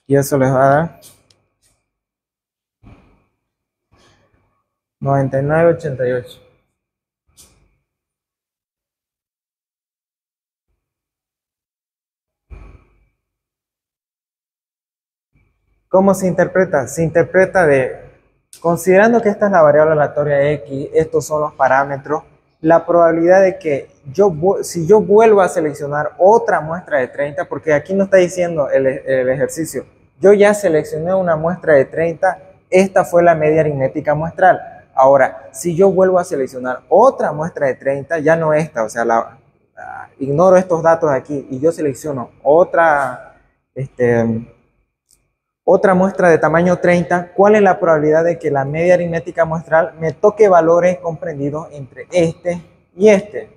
y eso les va a dar 99.88. ¿Cómo se interpreta? Se interpreta considerando que esta es la variable aleatoria X, estos son los parámetros, la probabilidad de que si yo vuelvo a seleccionar otra muestra de 30, porque aquí no está diciendo el ejercicio, yo ya seleccioné una muestra de 30, esta fue la media aritmética muestral. Ahora, si yo vuelvo a seleccionar otra muestra de 30, ya no esta, o sea, ignoro estos datos aquí y yo selecciono otra muestra de tamaño 30, ¿cuál es la probabilidad de que la media aritmética muestral me toque valores comprendidos entre este y este?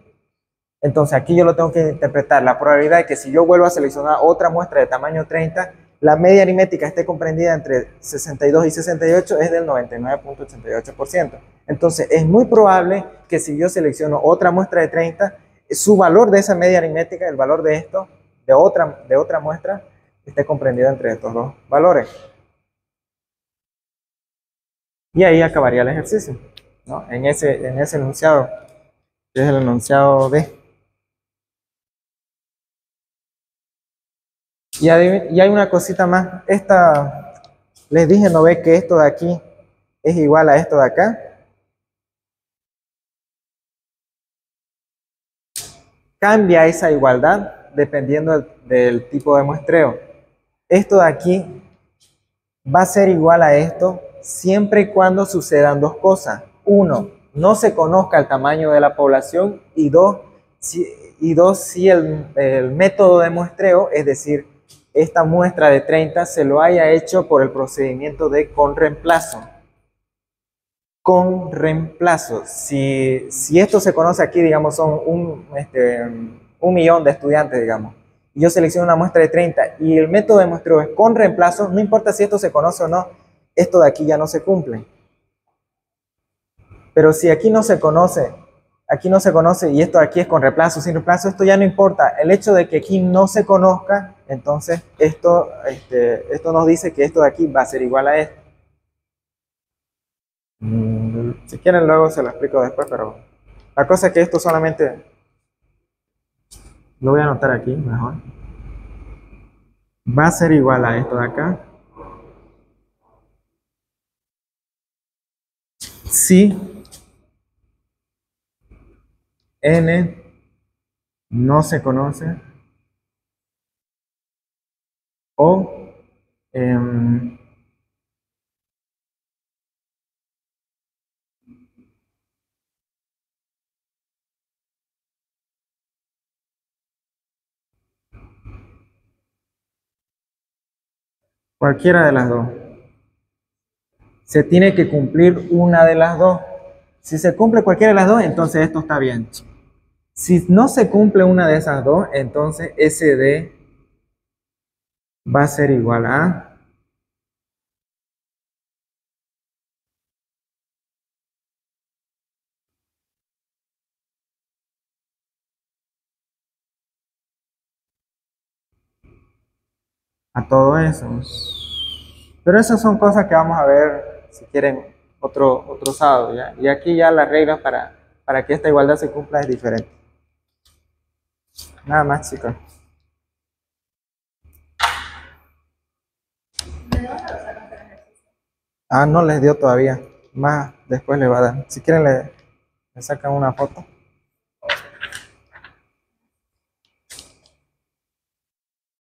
Entonces aquí yo lo tengo que interpretar. La probabilidad de que si yo vuelvo a seleccionar otra muestra de tamaño 30, la media aritmética esté comprendida entre 62 y 68 es del 99.88%. Entonces es muy probable que si yo selecciono otra muestra de 30, su valor de esa media aritmética, el valor de esto, de otra muestra, esté comprendido entre estos dos valores. Y ahí acabaría el ejercicio, ¿no? En ese enunciado, que es el enunciado D. Y hay una cosita más. Les dije, ¿no ve que esto de aquí es igual a esto de acá? Cambia esa igualdad dependiendo del tipo de muestreo. Esto de aquí va a ser igual a esto siempre y cuando sucedan dos cosas. Uno, no se conozca el tamaño de la población, y dos, si el método de muestreo, es decir, esta muestra de 30 se lo haya hecho por el procedimiento de con reemplazo. Con reemplazo. Si esto se conoce aquí, digamos, son un millón de estudiantes, digamos, y yo selecciono una muestra de 30 y el método de muestreo es con reemplazo, no importa si esto se conoce o no, esto de aquí ya no se cumple. Pero si aquí no se conoce y esto de aquí es con reemplazo, sin reemplazo, esto ya no importa. El hecho de que aquí no se conozca, entonces esto nos dice que esto de aquí va a ser igual a esto. Si quieren luego se lo explico después, pero la cosa es que esto solamente lo voy a anotar aquí mejor. Va a ser igual a esto de acá si n no se conoce o em, cualquiera de las dos. Se tiene que cumplir una de las dos. Si se cumple cualquiera de las dos, entonces esto está bien. Si no se cumple una de esas dos, entonces SD va a ser igual a todo eso. Pero esas son cosas que vamos a ver si quieren otro sábado, ¿ya? Y aquí ya las reglas para que esta igualdad se cumpla es diferente. Nada más, chicos. Ah, no les dio todavía. Más después le va a dar. Si quieren le sacan una foto.